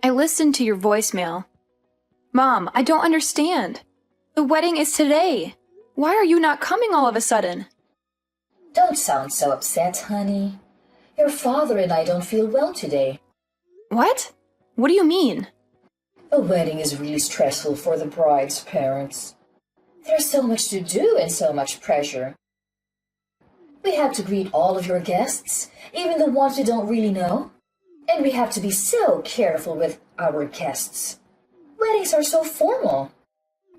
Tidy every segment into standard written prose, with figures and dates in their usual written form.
I listened to your voicemail. Mom, I don't understand. The wedding is today. Why are you not coming all of a sudden? Don't sound so upset, honey. Your father and I don't feel well today. What? What do you mean? A wedding is really stressful for the bride's parents. There's so much to do and so much pressure. We have to greet all of your guests, even the ones we don't really know. And we have to be so careful with our guests. Weddings are so formal.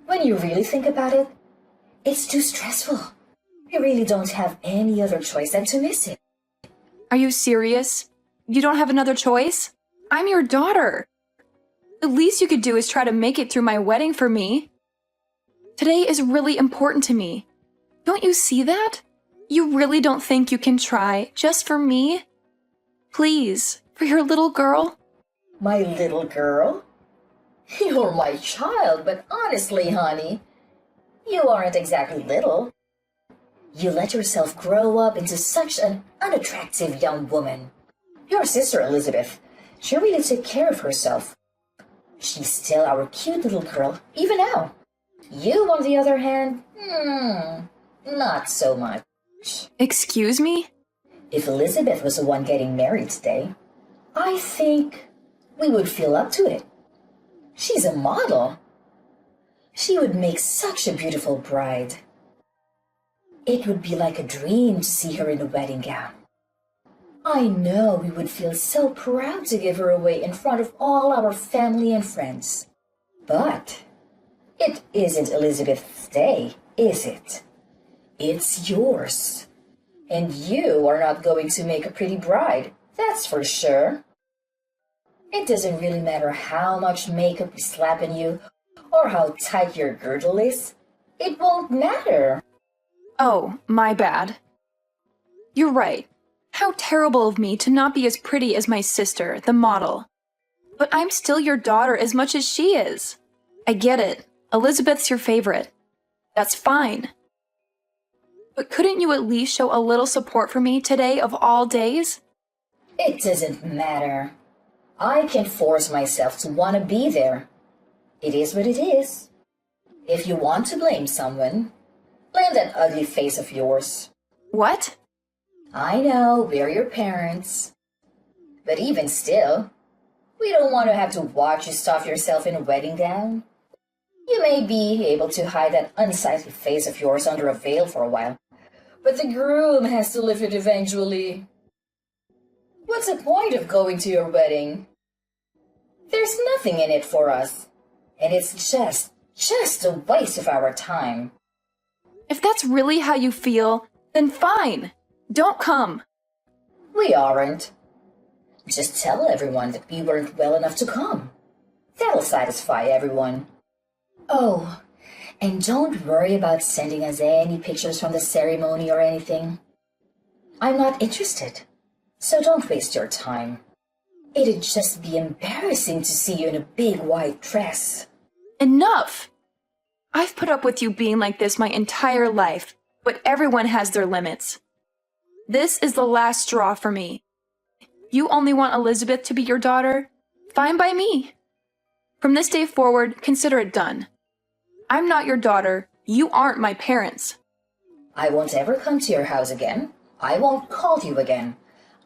When you really think about it, it's too stressful. We really don't have any other choice than to miss it. Are you serious? You don't have another choice? I'm your daughter. The least you could do is try to make it through my wedding for me. Today is really important to me. Don't you see that? You really don't think you can try just for me? Please, for your little girl? My little girl? You're my child, but honestly, honey, you aren't exactly little. You let yourself grow up into such an unattractive young woman. Your sister Elizabeth, she really took care of herself. She's still our cute little girl, even now. You, on the other hand, not so much. Excuse me? If Elizabeth was the one getting married today, I think we would feel up to it. She's a model. She would make such a beautiful bride. It would be like a dream to see her in a wedding gown. I know we would feel so proud to give her away in front of all our family and friends. But it isn't Elizabeth's day, is it? It's yours. And you are not going to make a pretty bride, that's for sure. It doesn't really matter how much makeup we slap on you or how tight your girdle is. It won't matter. Oh, my bad. You're right. How terrible of me to not be as pretty as my sister, the model. But I'm still your daughter as much as she is. I get it. Elizabeth's your favorite. That's fine. But couldn't you at least show a little support for me today of all days? It doesn't matter. I can't force myself to want to be there. It is what it is. If you want to blame someone, blame that ugly face of yours. What? I know, we're your parents. But even still, we don't want to have to watch you stuff yourself in a wedding gown. You may be able to hide that unsightly face of yours under a veil for a while, but the groom has to lift it eventually. What's the point of going to your wedding? There's nothing in it for us, and it's just a waste of our time. If that's really how you feel, then fine. Don't come. We aren't. Just tell everyone that we weren't well enough to come. That'll satisfy everyone. Oh, and don't worry about sending us any pictures from the ceremony or anything. I'm not interested, so don't waste your time. It'd just be embarrassing to see you in a big white dress. Enough! I've put up with you being like this my entire life, but everyone has their limits. This is the last straw for me. You only want Elizabeth to be your daughter? Fine by me. From this day forward, consider it done. I'm not your daughter. You aren't my parents. I won't ever come to your house again. I won't call you again.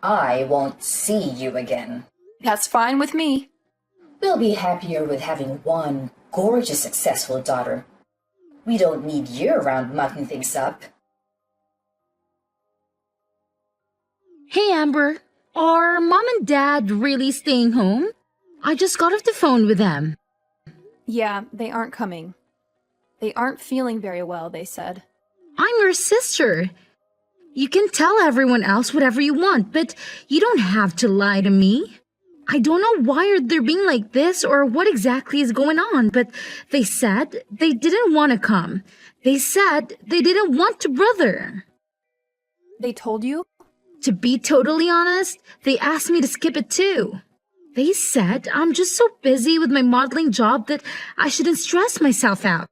I won't see you again. That's fine with me. We'll be happier with having one gorgeous, successful daughter. We don't need you around mucking things up. Hey Amber, are Mom and Dad really staying home? I just got off the phone with them. Yeah, they aren't coming. They aren't feeling very well, they said. I'm your sister. You can tell everyone else whatever you want, but you don't have to lie to me. I don't know why they're being like this or what exactly is going on, but they said they didn't want to come. They said they didn't want to brother. They told you? To be totally honest, they asked me to skip it too. They said I'm just so busy with my modeling job that I shouldn't stress myself out.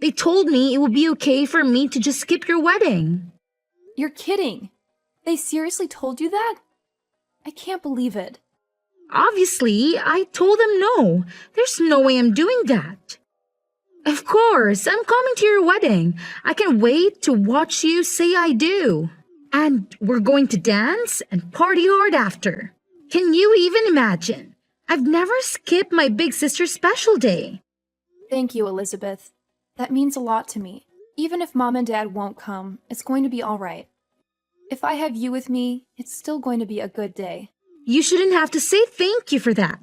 They told me it would be okay for me to just skip your wedding. You're kidding. They seriously told you that? I can't believe it. Obviously, I told them no. There's no way I'm doing that. Of course, I'm coming to your wedding. I can't wait to watch you say I do. And we're going to dance and party hard after. Can you even imagine? I've never skipped my big sister's special day. Thank you, Elizabeth. That means a lot to me. Even if Mom and Dad won't come, it's going to be all right. If I have you with me, it's still going to be a good day. You shouldn't have to say thank you for that.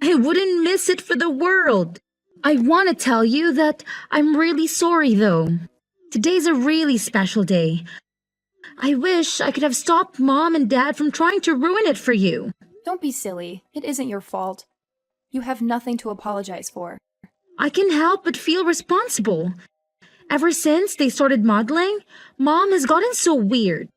I wouldn't miss it for the world. I want to tell you that I'm really sorry, though. Today's a really special day. I wish I could have stopped Mom and Dad from trying to ruin it for you. Don't be silly. It isn't your fault. You have nothing to apologize for. I can help but feel responsible. Ever since they started modeling, Mom has gotten so weird.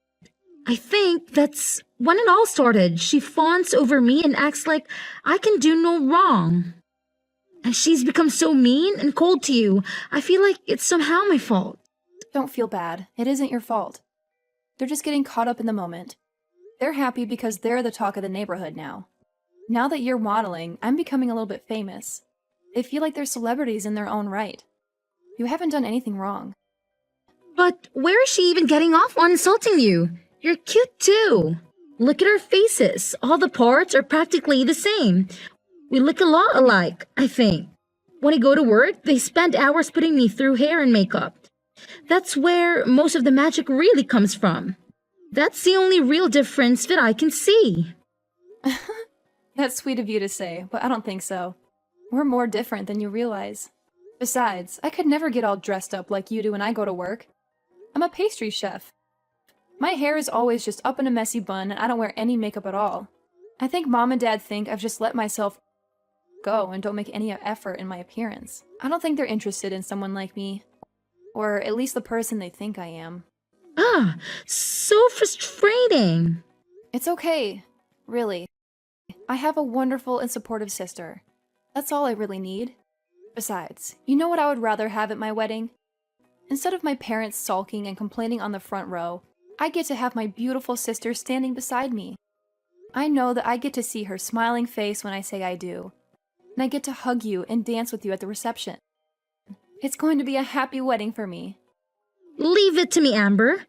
I think that's when it all started. She fawns over me and acts like I can do no wrong. And she's become so mean and cold to you. I feel like it's somehow my fault. Don't feel bad. It isn't your fault. They're just getting caught up in the moment. They're happy because they're the talk of the neighborhood now. Now that you're modeling, I'm becoming a little bit famous. They feel like they're celebrities in their own right. You haven't done anything wrong. But where is she even getting off on insulting you? You're cute too. Look at our faces. All the parts are practically the same. We look a lot alike, I think. When I go to work, they spend hours putting me through hair and makeup. That's where most of the magic really comes from. That's the only real difference that I can see. That's sweet of you to say, but I don't think so. We're more different than you realize. Besides, I could never get all dressed up like you do when I go to work. I'm a pastry chef. My hair is always just up in a messy bun and I don't wear any makeup at all. I think Mom and Dad think I've just let myself go and don't make any effort in my appearance. I don't think they're interested in someone like me. Or at least the person they think I am. Ah, so frustrating. It's okay. Really. I have a wonderful and supportive sister. That's all I really need. Besides, you know what I would rather have at my wedding? Instead of my parents sulking and complaining on the front row, I get to have my beautiful sister standing beside me. I know that I get to see her smiling face when I say I do. And I get to hug you and dance with you at the reception. It's going to be a happy wedding for me. Leave it to me, Amber.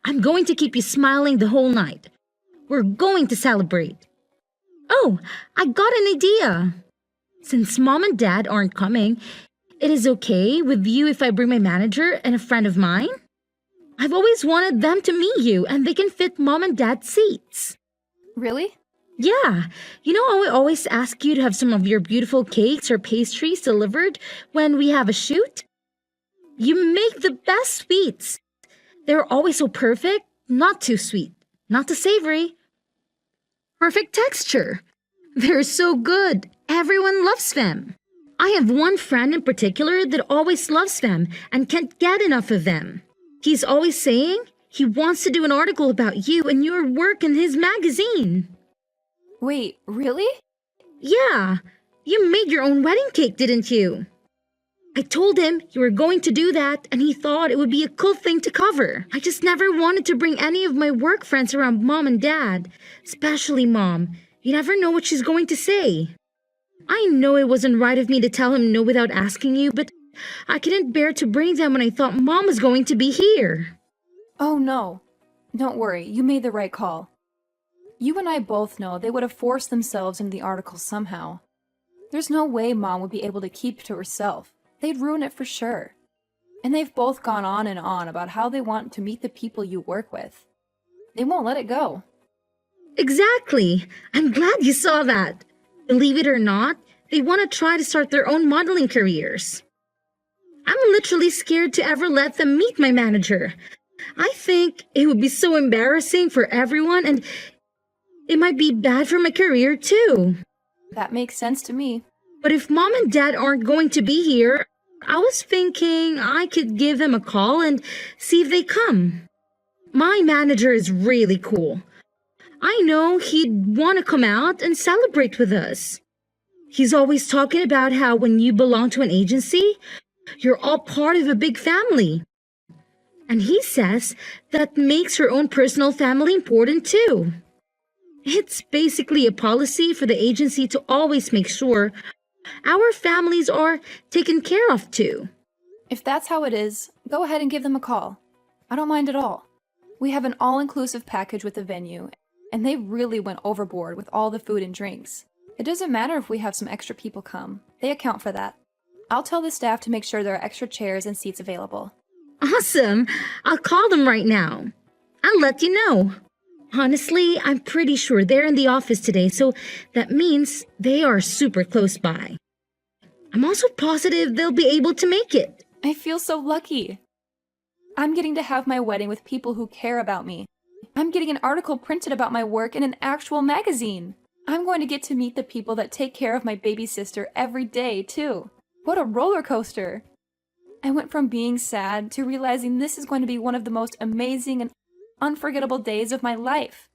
I'm going to keep you smiling the whole night. We're going to celebrate. Oh, I got an idea. Since Mom and Dad aren't coming, it is okay with you if I bring my manager and a friend of mine? I've always wanted them to meet you and they can fit Mom and Dad's seats. Really? Yeah. You know how I always ask you to have some of your beautiful cakes or pastries delivered when we have a shoot? You make the best sweets. They're always so perfect, not too sweet, not too savory. Perfect texture. They're so good. Everyone loves them. I have one friend in particular that always loves them and can't get enough of them. He's always saying he wants to do an article about you and your work in his magazine. Wait, really? Yeah, you made your own wedding cake, didn't you? I told him you were going to do that and he thought it would be a cool thing to cover. I just never wanted to bring any of my work friends around Mom and Dad, especially Mom. You never know what she's going to say. I know it wasn't right of me to tell him no without asking you, but I couldn't bear to bring them when I thought Mom was going to be here. Oh no. Don't worry, you made the right call. You and I both know they would have forced themselves into the article somehow. There's no way Mom would be able to keep it to herself. They'd ruin it for sure. And they've both gone on and on about how they want to meet the people you work with. They won't let it go. Exactly. I'm glad you saw that. Believe it or not, they want to try to start their own modeling careers. I'm literally scared to ever let them meet my manager. I think it would be so embarrassing for everyone and it might be bad for my career too. That makes sense to me. But if Mom and Dad aren't going to be here, I was thinking I could give them a call and see if they come. My manager is really cool. I know he'd want to come out and celebrate with us. He's always talking about how when you belong to an agency, you're all part of a big family. And he says that makes your own personal family important too. It's basically a policy for the agency to always make sure our families are taken care of too. If that's how it is, go ahead and give them a call. I don't mind at all. We have an all-inclusive package with the venue, and they really went overboard with all the food and drinks. It doesn't matter if we have some extra people come. They account for that. I'll tell the staff to make sure there are extra chairs and seats available. Awesome! I'll call them right now. I'll let you know. Honestly, I'm pretty sure they're in the office today, so that means they are super close by. I'm also positive they'll be able to make it. I feel so lucky. I'm getting to have my wedding with people who care about me. I'm getting an article printed about my work in an actual magazine. I'm going to get to meet the people that take care of my baby sister every day, too. What a roller coaster! I went from being sad to realizing this is going to be one of the most amazing and unforgettable days of my life.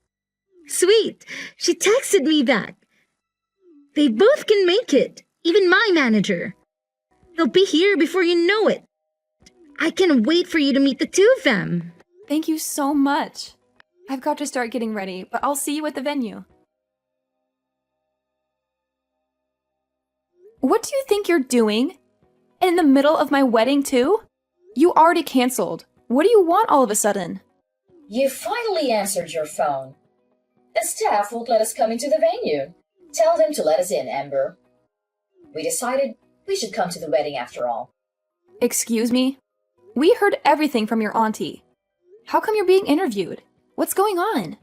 Sweet! She texted me back. They both can make it, even my manager. They'll be here before you know it. I can't wait for you to meet the two of them. Thank you so much. I've got to start getting ready, but I'll see you at the venue. What do you think you're doing? In the middle of my wedding, too? You already canceled. What do you want all of a sudden? You finally answered your phone. The staff won't let us come into the venue. Tell them to let us in, Amber. We decided we should come to the wedding after all. Excuse me? We heard everything from your auntie. How come you're being interviewed? What's going on?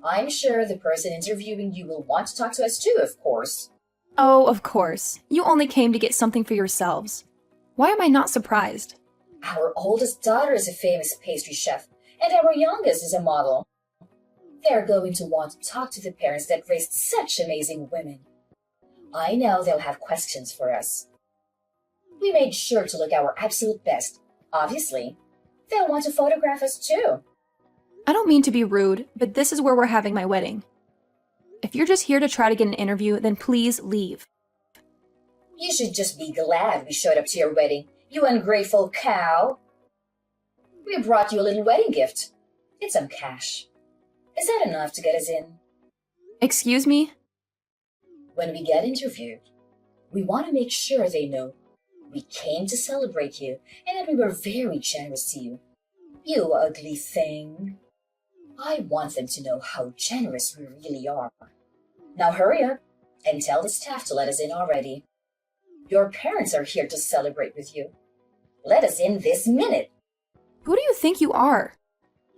I'm sure the person interviewing you will want to talk to us too, of course. Oh, of course. You only came to get something for yourselves. Why am I not surprised? Our oldest daughter is a famous pastry chef, and our youngest is a model. They're going to want to talk to the parents that raised such amazing women. I know they'll have questions for us. We made sure to look our absolute best. Obviously, they'll want to photograph us too. I don't mean to be rude, but this is where we're having my wedding. If you're just here to try to get an interview, then please leave. You should just be glad we showed up to your wedding, you ungrateful cow. We brought you a little wedding gift. It's some cash. Is that enough to get us in? Excuse me? When we get interviewed, we want to make sure they know we came to celebrate you and that we were very generous to you. You ugly thing. I want them to know how generous we really are. Now hurry up and tell the staff to let us in already. Your parents are here to celebrate with you. Let us in this minute. Who do you think you are?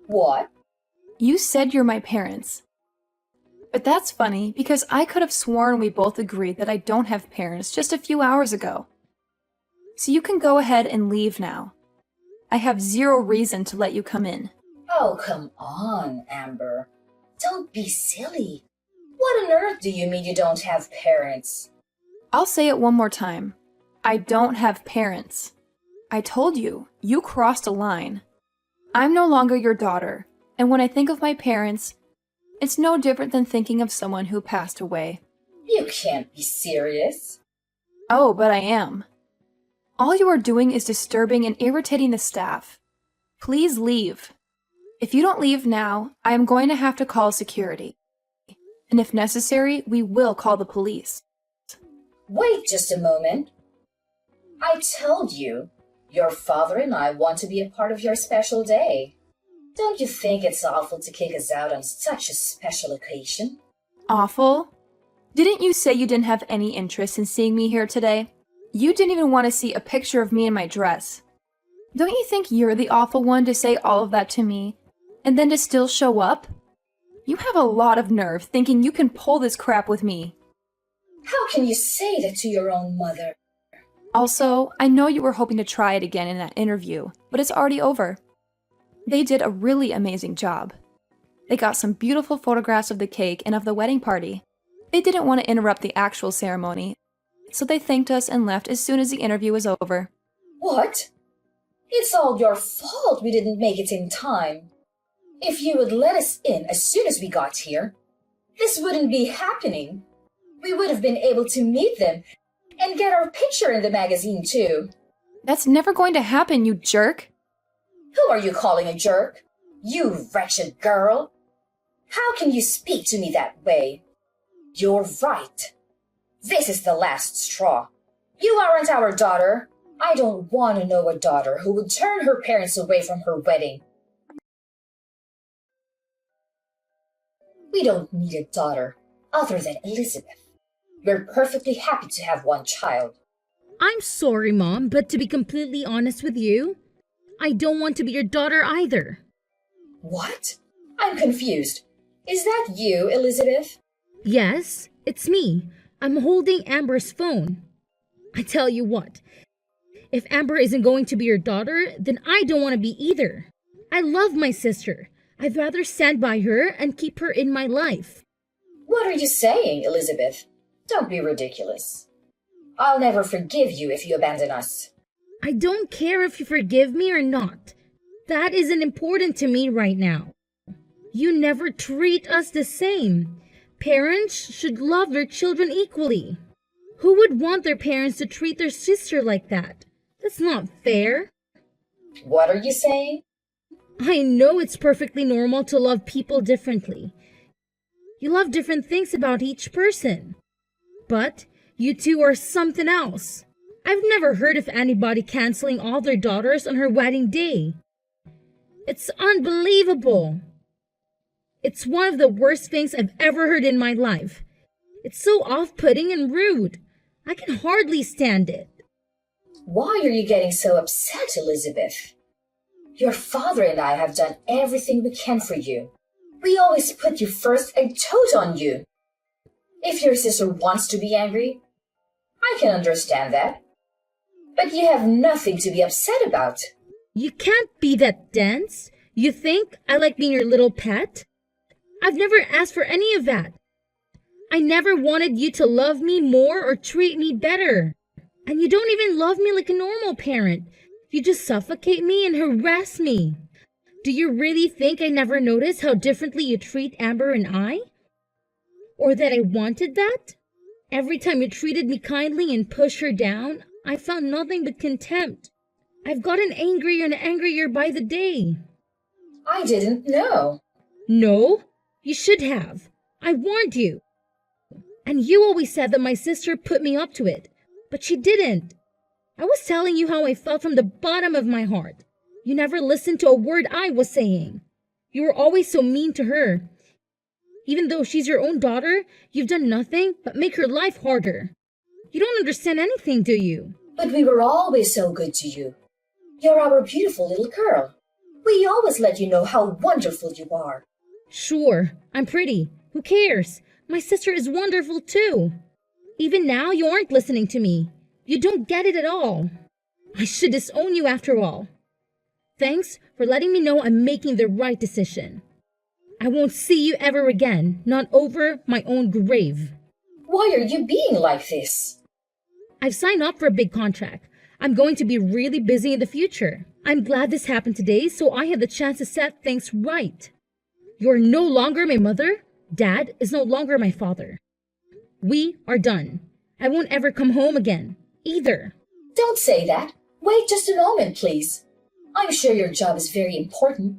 What? You said you're my parents. But that's funny because I could have sworn we both agreed that I don't have parents just a few hours ago. So you can go ahead and leave now. I have zero reason to let you come in. Oh, come on, Amber. Don't be silly. What on earth do you mean you don't have parents? I'll say it one more time. I don't have parents. I told you, you crossed a line. I'm no longer your daughter, and when I think of my parents, it's no different than thinking of someone who passed away. You can't be serious. Oh, but I am. All you are doing is disturbing and irritating the staff. Please leave. If you don't leave now, I am going to have to call security. And if necessary, we will call the police. Wait just a moment. I told you, your father and I want to be a part of your special day. Don't you think it's awful to kick us out on such a special occasion? Awful? Didn't you say you didn't have any interest in seeing me here today? You didn't even want to see a picture of me in my dress. Don't you think you're the awful one to say all of that to me, and then to still show up? You have a lot of nerve thinking you can pull this crap with me. How can you say that to your own mother? Also, I know you were hoping to try it again in that interview, but it's already over. They did a really amazing job. They got some beautiful photographs of the cake and of the wedding party. They didn't want to interrupt the actual ceremony, so they thanked us and left as soon as the interview was over. What? It's all your fault we didn't make it in time. If you would let us in as soon as we got here, this wouldn't be happening. We would have been able to meet them and get our picture in the magazine too. That's never going to happen, you jerk. Who are you calling a jerk? You wretched girl. How can you speak to me that way? You're right. This is the last straw. You aren't our daughter. I don't want to know a daughter who would turn her parents away from her wedding. We don't need a daughter other than Elizabeth. We're perfectly happy to have one child. I'm sorry, Mom, but to be completely honest with you, I don't want to be your daughter either. What? I'm confused. Is that you, Elizabeth? Yes, it's me. I'm holding Amber's phone. I tell you what, if Amber isn't going to be your daughter, then I don't want to be either. I love my sister. I'd rather stand by her and keep her in my life. What are you saying, Elizabeth? Don't be ridiculous. I'll never forgive you if you abandon us. I don't care if you forgive me or not. That isn't important to me right now. You never treat us the same. Parents should love their children equally. Who would want their parents to treat their sister like that? That's not fair. What are you saying? I know it's perfectly normal to love people differently. You love different things about each person. But you two are something else. I've never heard of anybody canceling all their daughters on her wedding day. It's unbelievable. It's one of the worst things I've ever heard in my life. It's so off-putting and rude. I can hardly stand it. Why are you getting so upset, Elizabeth? Your father and I have done everything we can for you. We always put you first and told on you. If your sister wants to be angry, I can understand that. But you have nothing to be upset about. You can't be that dense. You think I like being your little pet? I've never asked for any of that. I never wanted you to love me more or treat me better. And you don't even love me like a normal parent. You just suffocate me and harass me. Do you really think I never noticed how differently you treat Amber and I? Or that I wanted that? Every time you treated me kindly and pushed her down, I found nothing but contempt. I've gotten angrier and angrier by the day. I didn't know. No, you should have. I warned you. And you always said that my sister put me up to it, but she didn't. I was telling you how I felt from the bottom of my heart. You never listened to a word I was saying. You were always so mean to her. Even though she's your own daughter, you've done nothing but make her life harder. You don't understand anything, do you? But we were always so good to you. You're our beautiful little girl. We always let you know how wonderful you are. Sure, I'm pretty. Who cares? My sister is wonderful too. Even now, you aren't listening to me. You don't get it at all. I should disown you after all. Thanks for letting me know I'm making the right decision. I won't see you ever again, not over my own grave. Why are you being like this? I've signed up for a big contract. I'm going to be really busy in the future. I'm glad this happened today so I have the chance to set things right. You're no longer my mother. Dad is no longer my father. We are done. I won't ever come home again, either. Don't say that. Wait just a moment, please. I'm sure your job is very important.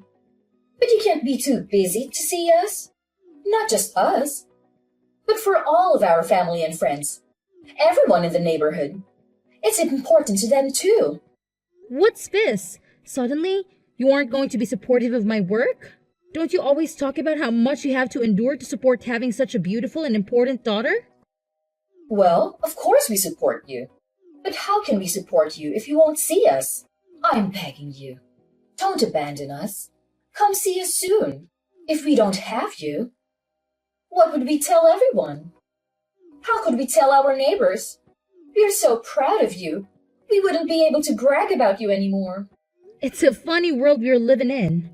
But you can't be too busy to see us. Not just us, but for all of our family and friends. Everyone in the neighborhood. It's important to them too. What's this? Suddenly, you aren't going to be supportive of my work? Don't you always talk about how much you have to endure to support having such a beautiful and important daughter? Well, of course we support you. But how can we support you if you won't see us? I'm begging you. Don't abandon us. Come see us soon. If we don't have you, what would we tell everyone? How could we tell our neighbors? We're so proud of you. We wouldn't be able to brag about you anymore. It's a funny world we're living in.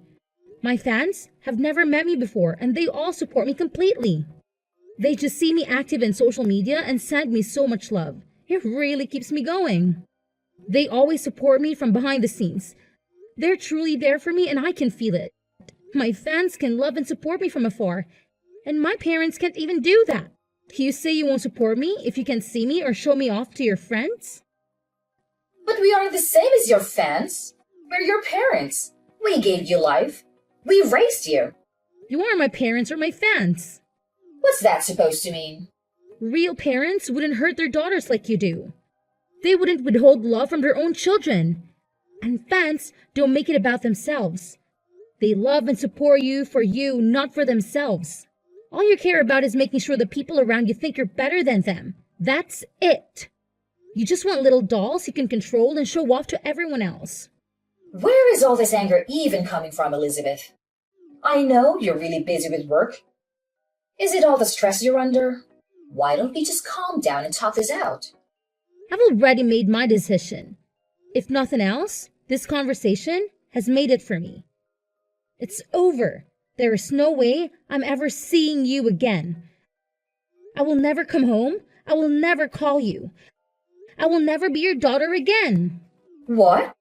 My fans have never met me before and they all support me completely. They just see me active in social media and send me so much love. It really keeps me going. They always support me from behind the scenes. They're truly there for me and I can feel it. My fans can love and support me from afar, and my parents can't even do that. You say you won't support me if you can't see me or show me off to your friends? But we aren't the same as your fans. We're your parents. We gave you life. We raised you. You are my parents or my fans. What's that supposed to mean? Real parents wouldn't hurt their daughters like you do. They wouldn't withhold love from their own children. And fans don't make it about themselves. They love and support you for you, not for themselves. All you care about is making sure the people around you think you're better than them. That's it. You just want little dolls you can control and show off to everyone else. Where is all this anger even coming from, Elizabeth? I know you're really busy with work. Is it all the stress you're under? Why don't we just calm down and talk this out? I've already made my decision. If nothing else, this conversation has made it for me. It's over. There is no way I'm ever seeing you again. I will never come home. I will never call you. I will never be your daughter again. What?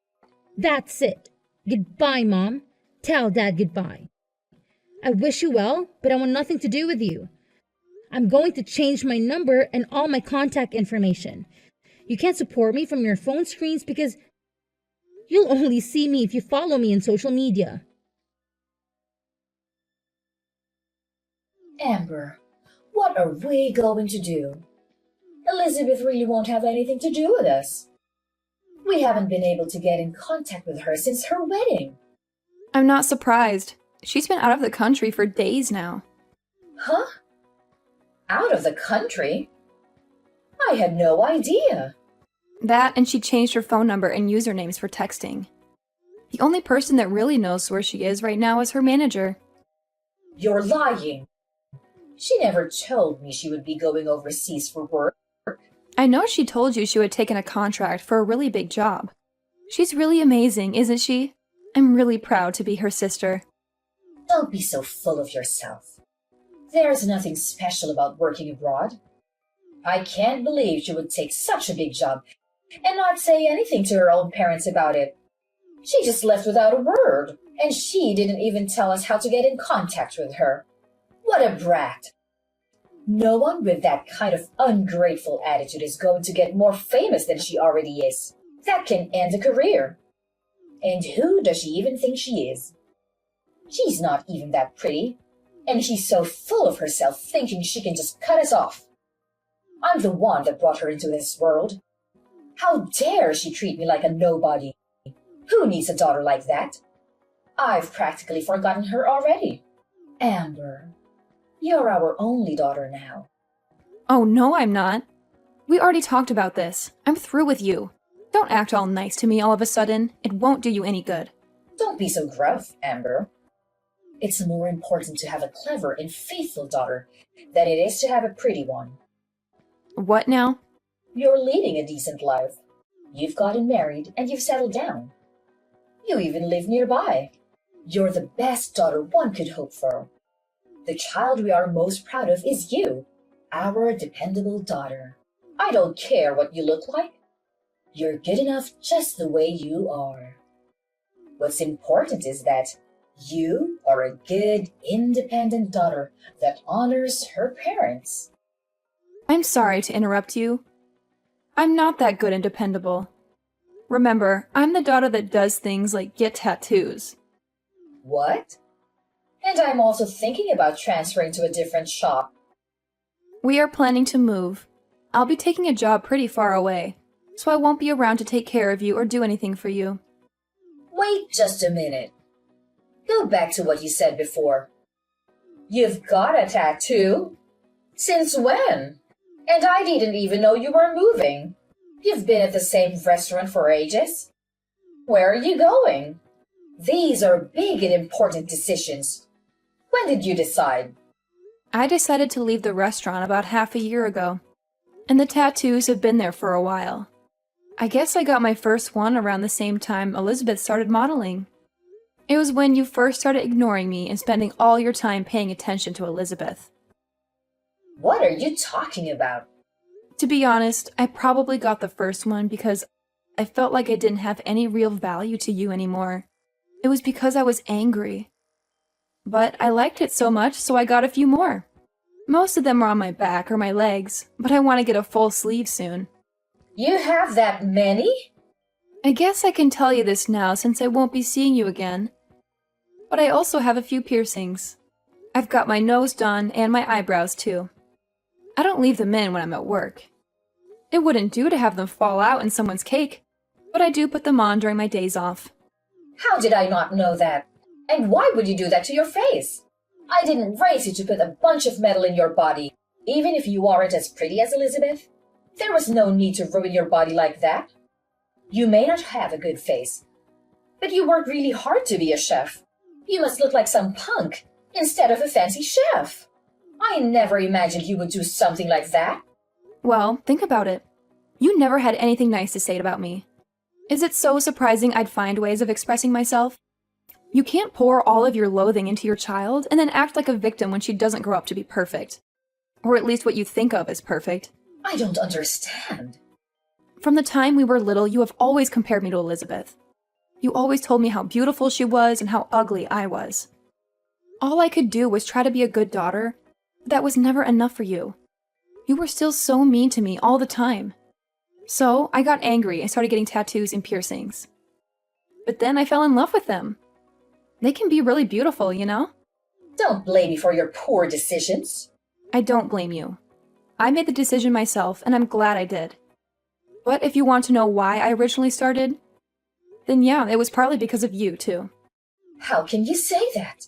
That's it. Goodbye, Mom. Tell Dad goodbye. I wish you well, but I want nothing to do with you. I'm going to change my number and all my contact information. You can't support me from your phone screens because you'll only see me if you follow me in social media. Amber, what are we going to do? Elizabeth really won't have anything to do with us. We haven't been able to get in contact with her since her wedding. I'm not surprised. She's been out of the country for days now. Huh? Out of the country? I had no idea. That, and she changed her phone number and usernames for texting. The only person that really knows where she is right now is her manager. You're lying. She never told me she would be going overseas for work. I know she told you she had taken a contract for a really big job. She's really amazing, isn't she? I'm really proud to be her sister. Don't be so full of yourself. There's nothing special about working abroad. I can't believe she would take such a big job and not say anything to her own parents about it. She just left without a word, and she didn't even tell us how to get in contact with her. What a brat! No one with that kind of ungrateful attitude is going to get more famous than she already is. That can end a career. And who does she even think she is? She's not even that pretty, and she's so full of herself thinking she can just cut us off. I'm the one that brought her into this world. How dare she treat me like a nobody? Who needs a daughter like that? I've practically forgotten her already. Amber, you're our only daughter now. Oh, no, I'm not. We already talked about this. I'm through with you. Don't act all nice to me all of a sudden. It won't do you any good. Don't be so gruff, Amber. It's more important to have a clever and faithful daughter than it is to have a pretty one. What now? You're leading a decent life. You've gotten married and you've settled down. You even live nearby. You're the best daughter one could hope for. The child we are most proud of is you, our dependable daughter. I don't care what you look like. You're good enough just the way you are. What's important is that you are a good, independent daughter that honors her parents. I'm sorry to interrupt you. I'm not that good and dependable. Remember, I'm the daughter that does things like get tattoos. What? And I'm also thinking about transferring to a different shop. We are planning to move. I'll be taking a job pretty far away, so I won't be around to take care of you or do anything for you. Wait just a minute. Go back to what you said before. You've got a tattoo? Since when? And I didn't even know you were moving. You've been at the same restaurant for ages. Where are you going? These are big and important decisions. When did you decide? I decided to leave the restaurant about half a year ago, and the tattoos have been there for a while. I guess I got my first one around the same time Elizabeth started modeling. It was when you first started ignoring me and spending all your time paying attention to Elizabeth. What are you talking about? To be honest, I probably got the first one because I felt like I didn't have any real value to you anymore. It was because I was angry. But I liked it so much, so I got a few more. Most of them are on my back or my legs, but I want to get a full sleeve soon. You have that many? I guess I can tell you this now since I won't be seeing you again. But I also have a few piercings. I've got my nose done and my eyebrows too. I don't leave them in when I'm at work. It wouldn't do to have them fall out in someone's cake, but I do put them on during my days off. How did I not know that? And why would you do that to your face? I didn't raise you to put a bunch of metal in your body, even if you aren't as pretty as Elizabeth. There was no need to ruin your body like that. You may not have a good face, but you worked really hard to be a chef. You must look like some punk instead of a fancy chef. I never imagined you would do something like that. Well, think about it. You never had anything nice to say about me. Is it so surprising I'd find ways of expressing myself? You can't pour all of your loathing into your child and then act like a victim when she doesn't grow up to be perfect. Or at least what you think of as perfect. I don't understand. From the time we were little, you have always compared me to Elizabeth. You always told me how beautiful she was and how ugly I was. All I could do was try to be a good daughter. That was never enough for you. You were still so mean to me all the time. So I got angry and started getting tattoos and piercings. But then I fell in love with them. They can be really beautiful, you know? Don't blame me for your poor decisions. I don't blame you. I made the decision myself, and I'm glad I did. But if you want to know why I originally started, then yeah, it was partly because of you, too. How can you say that?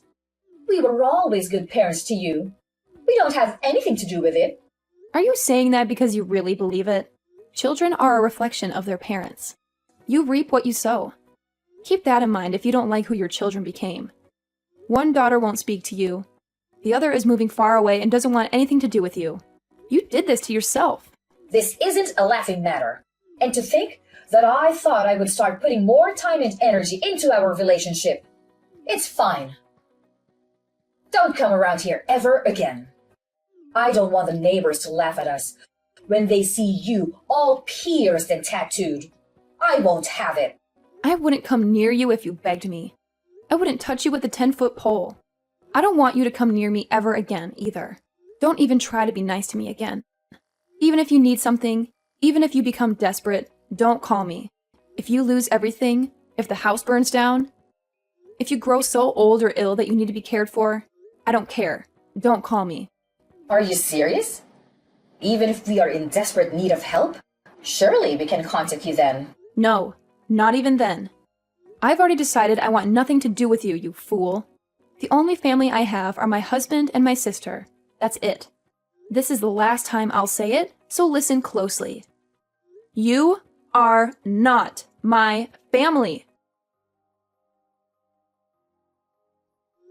We were always good parents to you. We don't have anything to do with it. Are you saying that because you really believe it? Children are a reflection of their parents. You reap what you sow. Keep that in mind if you don't like who your children became. One daughter won't speak to you. The other is moving far away and doesn't want anything to do with you. You did this to yourself. This isn't a laughing matter. And to think that I thought I would start putting more time and energy into our relationship. It's fine. Don't come around here ever again. I don't want the neighbors to laugh at us when they see you all pierced and tattooed. I won't have it. I wouldn't come near you if you begged me. I wouldn't touch you with a 10-foot pole. I don't want you to come near me ever again, either. Don't even try to be nice to me again. Even if you need something, even if you become desperate, don't call me. If you lose everything, if the house burns down, if you grow so old or ill that you need to be cared for, I don't care. Don't call me. Are you serious? Even if we are in desperate need of help? Surely we can contact you then. No, not even then. I've already decided I want nothing to do with you, you fool. The only family I have are my husband and my sister. That's it. This is the last time I'll say it, so listen closely. You are not my family.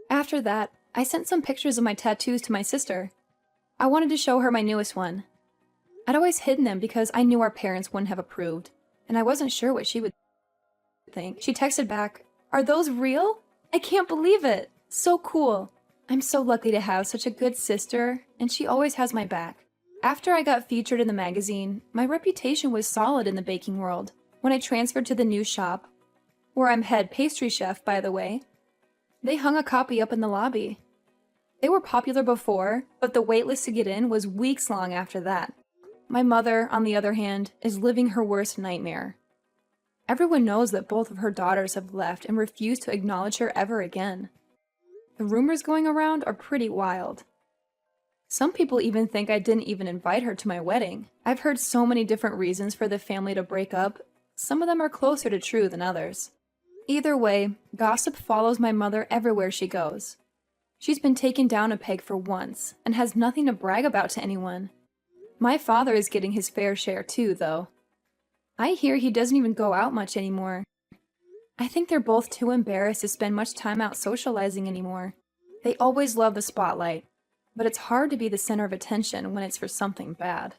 After that, I sent some pictures of my tattoos to my sister. I wanted to show her my newest one. I'd always hidden them because I knew our parents wouldn't have approved, and I wasn't sure what she would think. She texted back, "Are those real? I can't believe it. So cool. I'm so lucky to have such a good sister, and she always has my back." After I got featured in the magazine, my reputation was solid in the baking world. When I transferred to the new shop, where I'm head pastry chef, by the way, they hung a copy up in the lobby. They were popular before, but the waitlist to get in was weeks long after that. My mother, on the other hand, is living her worst nightmare. Everyone knows that both of her daughters have left and refuse to acknowledge her ever again. The rumors going around are pretty wild. Some people even think I didn't even invite her to my wedding. I've heard so many different reasons for the family to break up. Some of them are closer to true than others. Either way, gossip follows my mother everywhere she goes. She's been taken down a peg for once and has nothing to brag about to anyone. My father is getting his fair share too, though. I hear he doesn't even go out much anymore. I think they're both too embarrassed to spend much time out socializing anymore. They always love the spotlight, but it's hard to be the center of attention when it's for something bad.